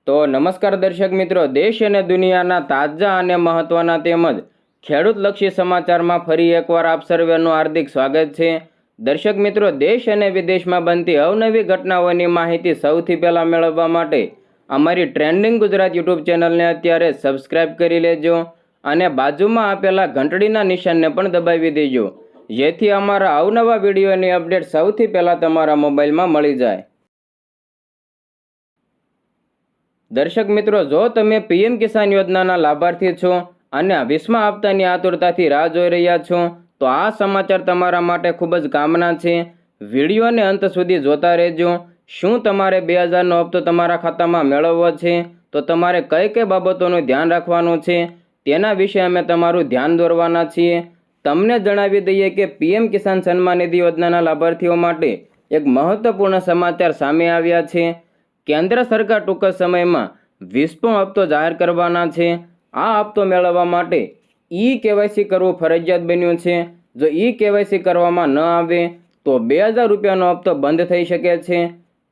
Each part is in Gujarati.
તો નમસ્કાર દર્શક મિત્રો, દેશ અને દુનિયાના તાજા અને મહત્વના તેમજ ખેડૂતલક્ષી સમાચારમાં ફરી એકવાર આપ સર્વેનું હાર્દિક સ્વાગત છે। દર્શક મિત્રો, દેશ અને વિદેશમાં બનતી અવનવી ઘટનાઓની માહિતી સૌથી પહેલા મેળવવા માટે અમારી ટ્રેન્ડિંગ ગુજરાત યુટ્યુબ ચેનલને અત્યારે સબસ્ક્રાઇબ કરી લેજો અને બાજુમાં આપેલા ઘંટડીના નિશાનને પણ દબાવી દેજો, જેથી અમારા અવનવા વિડીયોની અપડેટ સૌથી પહેલા તમારા મોબાઈલમાં મળી જાય। દર્શક મિત્રો, જો તમે પીએમ કિસાન યોજનાના લાભાર્થી છો અને 20મા હપ્તાની આતુરતાથી રાહ જોઈ રહ્યા છો, તો આ સમાચાર તમારા માટે ખૂબ જ કામના છે। વિડીયોને અંત સુધી જોતા રહેજો। શું તમારે 2000નો હપ્તો તમારા ખાતામાં મેળવવો છે, તો તમારે કઈ કઈ બાબતોનું ધ્યાન રાખવાનું છે તેના વિશે અમે તમારું ધ્યાન દોરવાના છીએ। તમને જણાવી દઈએ કે પીએમ કિસાન સન્માન નિધિ યોજનાના લાભાર્થીઓ માટે એક મહત્વપૂર્ણ સમાચાર સામે આવ્યા છે। કેન્દ્ર સરકાર ટૂંક સમયમાં 20મો હપ્તો જાહેર કરવાના છે। આ હપ્તો મેળવવા માટે કેવાયસી કરવું ફરજિયાત બન્યું છે। જો કેવાયસી કરવામાં ન આવે તો 2000 રૂપિયાનો હપ્તો બંધ થઈ શકે છે।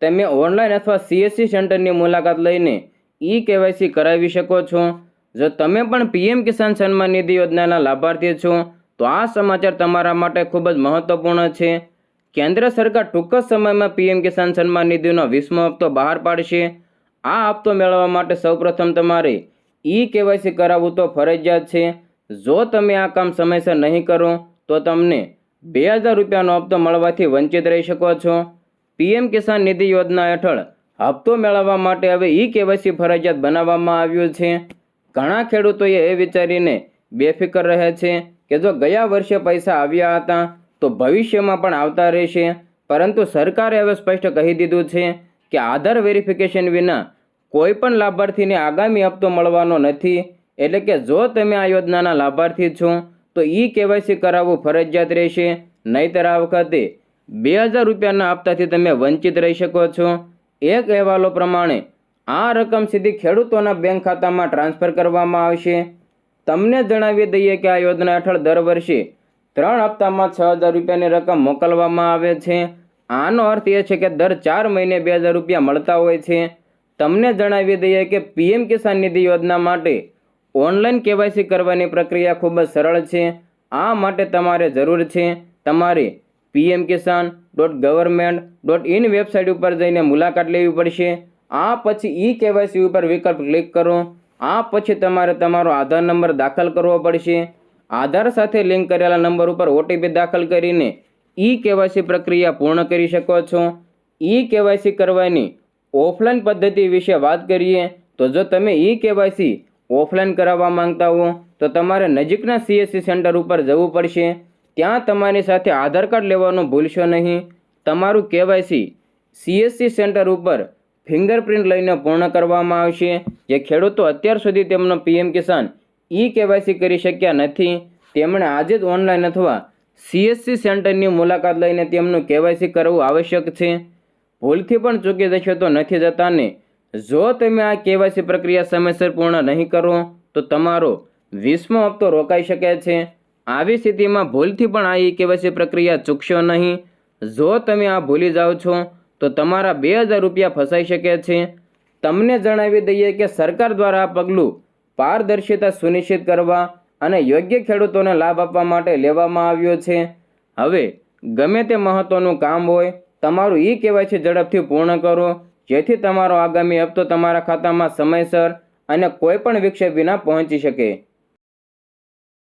તમે ઓનલાઈન અથવા સીએસસી સેન્ટરની મુલાકાત લઈને કેવાયસી કરાવી શકો છો। જો તમે પણ પીએમ કિસાન સન્માન નિધિ યોજનાના લાભાર્થી છો, તો આ સમાચાર તમારા માટે ખૂબ જ મહત્વપૂર્ણ છે। કેન્દ્ર સરકાર ટૂંક સમયમાં પીએમ કિસાન સન્માન નિધિનો 20મો હપ્તો બહાર પાડશે। આ હપ્તો મેળવવા માટે સૌપ્રથમ તમારે કેવાયસી કરાવવું તો ફરજિયાત છે। જો તમે આ કામ સમયસર નહીં કરો તો તમને 2000 રૂપિયાનો હપ્તો મળવાથી વંચિત રહી શકો છો। પીએમ કિસાન નિધિ યોજના હેઠળ હપ્તો મેળવવા માટે હવે કેવાયસી ફરજિયાત બનાવવામાં આવ્યું છે। ઘણા ખેડૂતોએ એ વિચારીને બેફિકર રહે છે કે જો ગયા વર્ષે પૈસા આવ્યા હતા તો ભવિષ્યમાં પણ આવતા રહેશે, પરંતુ સરકારે હવે સ્પષ્ટ કહી દીધું છે કે આધાર વેરિફિકેશન વિના કોઈ પણ લાભાર્થીને આગામી હપ્તો મળવાનો નથી। એટલે કે જો તમે આ યોજનાના લાભાર્થી છો તો કેવાયસી કરાવવું ફરજિયાત રહેશે, નહીતર આ વખતે 2000 રૂપિયાના હપ્તાથી તમે વંચિત રહી શકો છો। એક અહેવાલો પ્રમાણે આ રકમ સીધી ખેડૂતોના બેંક ખાતામાં ટ્રાન્સફર કરવામાં આવશે। તમને જણાવી દઈએ કે આ યોજના હેઠળ દર વર્ષે 3 હપ્તામાં 6000 રૂપિયાની રકમ મોકલવામાં આવે છે। આનો અર્થ એ છે કે દર 4 મહિને 2000 રૂપિયા મળતા હોય છે। તમને જણાવી દઈએ કે પીએમ કિસાન નિધિ યોજના માટે ઓનલાઈન કેવાયસી કરવાની પ્રક્રિયા ખૂબ જ સરળ છે। આ માટે તમારે જરૂર છે તમારે pmkisan.government.in વેબસાઇટ ઉપર જઈને મુલાકાત લેવી પડશે। આ પછી કેવાયસી ઉપર વિકલ્પ ક્લિક કરો। આ પછી તમારે તમારો આધાર નંબર દાખલ કરવો પડશે। આધાર સાથે લિંક કરેલા નંબર ઉપર ઓટીપી દાખલ કરીને કેવાયસી પ્રક્રિયા પૂર્ણ કરી શકો છો। કેવાયસી કરવાની ઓફલાઈન પદ્ધતિ વિશે વાત કરીએ તો જો તમે કેવાયસી ઓફલાઈન કરાવવા માંગતા હો તો તમારે નજીકના સીએસસી સેન્ટર ઉપર જવું પડશે। ત્યાં તમારી સાથે આધાર કાર્ડ લેવાનું ભૂલશો નહીં। તમારું કેવાયસી સીએસસી સેન્ટર ઉપર ફિંગરપ્રિન્ટ લઈને પૂર્ણ કરવામાં આવશે। જે ખેડૂતો અત્યાર સુધી તેમનો પીએમ કિસાન કેવાયસી કરી શક્યા નથી, તેમણે આજે જ ઓનલાઈન અથવા સીએસસી સેન્ટરની મુલાકાત લઈને તેમનું કેવાયસી કરવું આવશ્યક છે। ભૂલથી પણ ચૂકી જશો તો નથી જતા ને। જો તમે આ કેવાયસી પ્રક્રિયા સમયસર પૂર્ણ નહીં કરો તો તમારો 20મો હપ્તો રોકાઈ શકે છે। આવી સ્થિતિમાં ભૂલથી પણ આ કેવાયસી પ્રક્રિયા ચૂકશો નહીં। જો તમે આ ભૂલી જાઓ છો તો તમારા 2000 રૂપિયા ફસાઈ શકે છે। તમને જણાવી દઈએ કે સરકાર દ્વારા આ પગલું પારદર્શિતા સુનિશ્ચિત કરવા અને યોગ્ય ખેડૂતોને લાભ આપવા માટે લેવામાં આવ્યો છે। હવે ગમે તે મહત્વનું કામ હોય, તમારું કેવાયસી ઝડપથી પૂર્ણ કરો, જેથી તમારો આગામી હપ્તો તમારા ખાતામાં સમયસર અને કોઈ પણ વિક્ષેપ વિના પહોંચી શકે।